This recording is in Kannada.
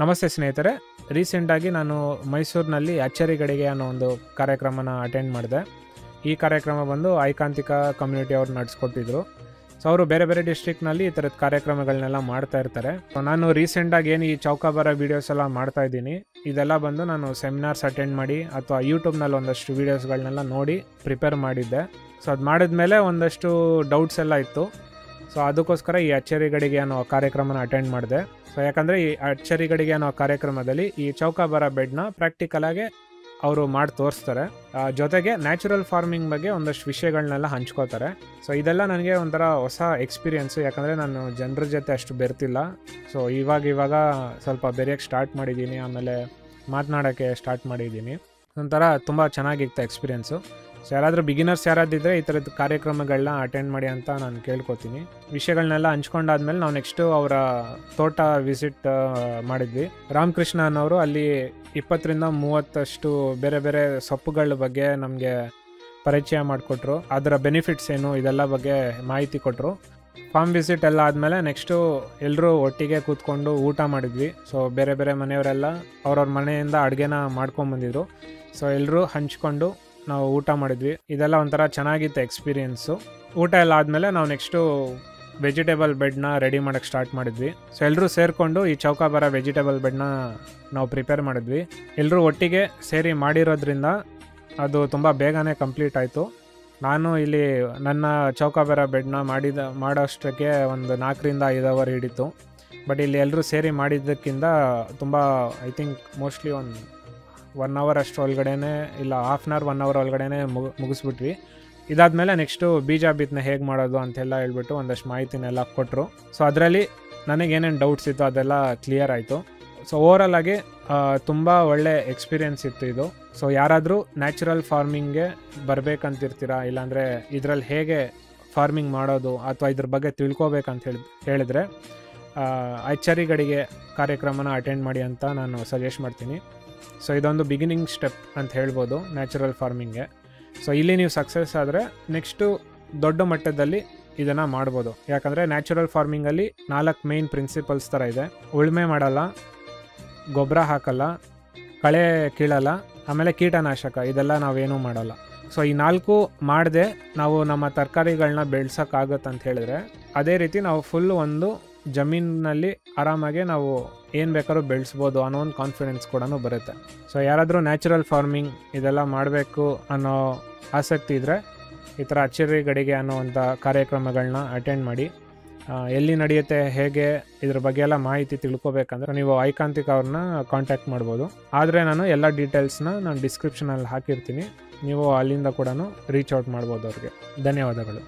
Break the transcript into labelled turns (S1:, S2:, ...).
S1: ನಮಸ್ತೆ ಸ್ನೇಹಿತರೆ, ರೀಸೆಂಟಾಗಿ ನಾನು ಮೈಸೂರಿನಲ್ಲಿ ಅಚ್ಚರಿಗಡಿಗೆ ಅನ್ನೋ ಒಂದು ಕಾರ್ಯಕ್ರಮನ ಅಟೆಂಡ್ ಮಾಡಿದೆ. ಈ ಕಾರ್ಯಕ್ರಮ ಬಂದು ಐಕಾಂತಿಕ ಕಮ್ಯುನಿಟಿ ಅವ್ರು ನಡೆಸ್ಕೊಟ್ಟಿದ್ರು. ಸೊ ಅವರು ಬೇರೆ ಬೇರೆ ಡಿಸ್ಟ್ರಿಕ್ನಲ್ಲಿ ಈ ಥರದ ಕಾರ್ಯಕ್ರಮಗಳನ್ನೆಲ್ಲ ಮಾಡ್ತಾ ಇರ್ತಾರೆ. ಸೊ ನಾನು ರೀಸೆಂಟಾಗಿ ಏನು ಈ ಚೌಕಾಬಾರ ವೀಡಿಯೋಸ್ ಎಲ್ಲ ಮಾಡ್ತಾ ಇದ್ದೀನಿ, ಇದೆಲ್ಲ ಬಂದು ನಾನು ಸೆಮಿನಾರ್ಸ್ ಅಟೆಂಡ್ ಮಾಡಿ ಅಥವಾ ಯೂಟ್ಯೂಬ್ನಲ್ಲಿ ಒಂದಷ್ಟು ವೀಡಿಯೋಸ್ಗಳನ್ನೆಲ್ಲ ನೋಡಿ ಪ್ರಿಪೇರ್ ಮಾಡಿದ್ದೆ. ಸೊ ಅದು ಮಾಡಿದ್ಮೇಲೆ ಒಂದಷ್ಟು ಡೌಟ್ಸ್ ಎಲ್ಲ ಇತ್ತು. ಸೊ ಅದಕ್ಕೋಸ್ಕರ ಈ ಅಚ್ಚರಿಗಡಿಗೆ ಅನ್ನೋ ಕಾರ್ಯಕ್ರಮನ ಅಟೆಂಡ್ ಮಾಡಿದೆ. ಸೊ ಯಾಕಂದರೆ ಈ ಅಚ್ಚರಿಗಡಿಗೆ ಅನ್ನೋ ಕಾರ್ಯಕ್ರಮದಲ್ಲಿ ಈ ಚೌಕಾಬಾರ ಬೆಡ್ನ ಪ್ರಾಕ್ಟಿಕಲಾಗಿ ಅವರು ಮಾಡಿ ತೋರಿಸ್ತಾರೆ. ಜೊತೆಗೆ ನ್ಯಾಚುರಲ್ ಫಾರ್ಮಿಂಗ್ ಬಗ್ಗೆ ಒಂದಷ್ಟು ವಿಷಯಗಳನ್ನೆಲ್ಲ ಹಂಚ್ಕೋತಾರೆ. ಸೊ ಇದೆಲ್ಲ ನನಗೆ ಒಂಥರ ಹೊಸ ಎಕ್ಸ್ಪೀರಿಯೆನ್ಸು, ಯಾಕಂದರೆ ನಾನು ಜನರ ಜೊತೆ ಅಷ್ಟು ಬೆರ್ತಿಲ್ಲ. ಸೊ ಇವಾಗ ಸ್ವಲ್ಪ ಬೆರೆಯೋಕ್ಕೆ ಸ್ಟಾರ್ಟ್ ಮಾಡಿದ್ದೀನಿ, ಆಮೇಲೆ ಮಾತನಾಡೋಕ್ಕೆ ಸ್ಟಾರ್ಟ್ ಮಾಡಿದ್ದೀನಿ. ಒಂಥರ ತುಂಬ ಚೆನ್ನಾಗಿತ್ತು ಎಕ್ಸ್ಪೀರಿಯೆನ್ಸು. ಸೊ ಯಾರಾದರೂ ಬಿಗಿನರ್ಸ್ ಯಾರಾದಿದ್ದರೆ ಈ ಥರದ್ದು ಕಾರ್ಯಕ್ರಮಗಳನ್ನ ಅಟೆಂಡ್ ಮಾಡಿ ಅಂತ ನಾನು ಕೇಳ್ಕೊತೀನಿ. ವಿಷಯಗಳನ್ನೆಲ್ಲ ಹಂಚ್ಕೊಂಡಾದ್ಮೇಲೆ ನಾವು ನೆಕ್ಸ್ಟು ಅವರ ತೋಟ ವಿಸಿಟ್ ಮಾಡಿದ್ವಿ. ರಾಮಕೃಷ್ಣ ಅನ್ನೋರು ಅಲ್ಲಿ 20-30 ಬೇರೆ ಬೇರೆ ಸೊಪ್ಪುಗಳ ಬಗ್ಗೆ ನಮಗೆ ಪರಿಚಯ ಮಾಡಿಕೊಟ್ರು. ಅದರ ಬೆನಿಫಿಟ್ಸ್ ಏನು ಇದೆಲ್ಲ ಬಗ್ಗೆ ಮಾಹಿತಿ ಕೊಟ್ಟರು. ಫಾರ್ಮ್ ವಿಸಿಟ್ ಎಲ್ಲ ಆದಮೇಲೆ ನೆಕ್ಸ್ಟು ಎಲ್ಲರೂ ಒಟ್ಟಿಗೆ ಕೂತ್ಕೊಂಡು ಊಟ ಮಾಡಿದ್ವಿ. ಸೊ ಬೇರೆ ಬೇರೆ ಮನೆಯವರೆಲ್ಲ ಅವ್ರವ್ರ ಮನೆಯಿಂದ ಅಡುಗೆನ ಮಾಡ್ಕೊಂಬಂದಿದ್ರು. ಸೊ ಎಲ್ಲರೂ ಹಂಚ್ಕೊಂಡು ನಾವು ಊಟ ಮಾಡಿದ್ವಿ. ಇದೆಲ್ಲ ಒಂಥರ ಚೆನ್ನಾಗಿತ್ತು ಎಕ್ಸ್ಪೀರಿಯೆನ್ಸು. ಊಟ ಎಲ್ಲ ಆದಮೇಲೆ ನಾವು ನೆಕ್ಸ್ಟು ವೆಜಿಟೇಬಲ್ ಬೆಡ್ನ ರೆಡಿ ಮಾಡೋಕ್ಕೆ ಸ್ಟಾರ್ಟ್ ಮಾಡಿದ್ವಿ. ಸೊ ಎಲ್ಲರೂ ಸೇರಿಕೊಂಡು ಈ ಚೌಕಾಬಾರ ವೆಜಿಟೇಬಲ್ ಬೆಡ್ನ ನಾವು ಪ್ರಿಪೇರ್ ಮಾಡಿದ್ವಿ. ಎಲ್ಲರೂ ಒಟ್ಟಿಗೆ ಸೇರಿ ಮಾಡಿರೋದ್ರಿಂದ ಅದು ತುಂಬ ಬೇಗನೆ ಕಂಪ್ಲೀಟ್ ಆಯಿತು. ನಾನು ಇಲ್ಲಿ ನನ್ನ ಚೌಕಾಬಾರ ಬೆಡ್ನ ಮಾಡೋಷ್ಟಕ್ಕೆ ಒಂದು 4-5 ಅವರ್ ಹಿಡಿತು. ಬಟ್ ಇಲ್ಲಿ ಎಲ್ಲರೂ ಸೇರಿ ಮಾಡಿದ್ದಕ್ಕಿಂತ ತುಂಬ ಐ ಥಿಂಕ್ ಮೋಸ್ಟ್ಲಿ ಒಂದು 1 ಅವರ್ ಅಷ್ಟು ಒಳಗಡೆ, ಇಲ್ಲ ಹಾಫ್ ಆನ್ ಅವರ್ 1 ಅವರ್ ಒಳಗಡೆ ಮುಗಿಸ್ಬಿಟ್ವಿ. ಇದಾದಮೇಲೆ ನೆಕ್ಸ್ಟು ಬೀಜ ಬಿತ್ತನೆ ಹೇಗೆ ಮಾಡೋದು ಅಂತೆಲ್ಲ ಹೇಳ್ಬಿಟ್ಟು ಒಂದಷ್ಟು ಮಾಹಿತಿನೆಲ್ಲ ಕೊಟ್ಟರು. ಸೊ ಅದರಲ್ಲಿ ನನಗೇನೇನು ಡೌಟ್ಸ್ ಇತ್ತು ಅದೆಲ್ಲ ಕ್ಲಿಯರ್ ಆಯಿತು. ಸೊ ಓವರಾಲ್ ಆಗಿ ತುಂಬ ಒಳ್ಳೆ ಎಕ್ಸ್ಪೀರಿಯೆನ್ಸ್ ಇತ್ತು ಇದು. ಸೊ ಯಾರಾದರೂ ನ್ಯಾಚುರಲ್ ಫಾರ್ಮಿಂಗ್ಗೆ ಬರಬೇಕಂತಿರ್ತೀರಾ, ಇಲ್ಲಾಂದರೆ ಇದರಲ್ಲಿ ಹೇಗೆ ಫಾರ್ಮಿಂಗ್ ಮಾಡೋದು ಅಥವಾ ಇದ್ರ ಬಗ್ಗೆ ತಿಳ್ಕೊಬೇಕಂತ ಹೇಳಿದ್ರೆ ಅಚ್ಚರಿಗಡಿಗೆ ಕಾರ್ಯಕ್ರಮನ ಅಟೆಂಡ್ ಮಾಡಿ ಅಂತ ನಾನು ಸಜೆಸ್ಟ್ ಮಾಡ್ತೀನಿ. ಸೊ ಇದೊಂದು ಬಿಗಿನಿಂಗ್ ಸ್ಟೆಪ್ ಅಂತ ಹೇಳ್ಬೋದು ನ್ಯಾಚುರಲ್ ಫಾರ್ಮಿಂಗ್ಗೆ. ಸೊ ಇಲ್ಲಿ ನೀವು ಸಕ್ಸಸ್ ಆದರೆ ನೆಕ್ಸ್ಟು ದೊಡ್ಡ ಮಟ್ಟದಲ್ಲಿ ಇದನ್ನು ಮಾಡ್ಬೋದು. ಯಾಕಂದರೆ ನ್ಯಾಚುರಲ್ ಫಾರ್ಮಿಂಗಲ್ಲಿ 4 ಮೇಯ್ನ್ ಪ್ರಿನ್ಸಿಪಲ್ಸ್ ಥರ ಇದೆ. ಉಳುಮೆ ಮಾಡಲ್ಲ, ಗೊಬ್ಬರ ಹಾಕಲ್ಲ, ಕಳೆ ಕೀಳಲ್ಲ, ಆಮೇಲೆ ಕೀಟನಾಶಕ ಇದೆಲ್ಲ ನಾವೇನೂ ಮಾಡಲ್ಲ. ಸೊ ಈ 4 ಮಾಡದೆ ನಾವು ನಮ್ಮ ತರಕಾರಿಗಳನ್ನ ಬೆಳ್ಸೋಕ್ಕಾಗತ್ತಂತ ಹೇಳಿದ್ರೆ, ಅದೇ ರೀತಿ ನಾವು ಫುಲ್ ಒಂದು ಜಮೀನಿನಲ್ಲಿ ಆರಾಮಾಗಿ ನಾವು ಏನು ಬೇಕಾದ್ರೂ ಬೆಳೆಸ್ಬೋದು ಅನ್ನೋ ಒಂದು ಕಾನ್ಫಿಡೆನ್ಸ್ ಕೂಡ ಬರುತ್ತೆ. ಸೊ ಯಾರಾದರೂ ನ್ಯಾಚುರಲ್ ಫಾರ್ಮಿಂಗ್ ಇದೆಲ್ಲ ಮಾಡಬೇಕು ಅನ್ನೋ ಆಸಕ್ತಿ ಇದ್ದರೆ ಈ ಥರ ಅಚ್ಚರಿಗಡಿಗೆ ಅನ್ನೋವಂಥ ಕಾರ್ಯಕ್ರಮಗಳನ್ನ ಅಟೆಂಡ್ ಮಾಡಿ. ಎಲ್ಲಿ ನಡೆಯುತ್ತೆ, ಹೇಗೆ, ಇದ್ರ ಬಗ್ಗೆ ಎಲ್ಲ ಮಾಹಿತಿ ತಿಳ್ಕೊಬೇಕಂದ್ರೆ ನೀವು ಐಕಾಂತಿಕ ಅವ್ರನ್ನ ಕಾಂಟ್ಯಾಕ್ಟ್ ಮಾಡ್ಬೋದು. ಆದರೆ ನಾನು ಎಲ್ಲ ಡೀಟೇಲ್ಸ್ನ ನಾನು ಡಿಸ್ಕ್ರಿಪ್ಷನಲ್ಲಿ ಹಾಕಿರ್ತೀನಿ, ನೀವು ಅಲ್ಲಿಂದ ಕೂಡ ರೀಚ್ ಔಟ್ ಮಾಡ್ಬೋದು ಅವ್ರಿಗೆ. ಧನ್ಯವಾದಗಳು.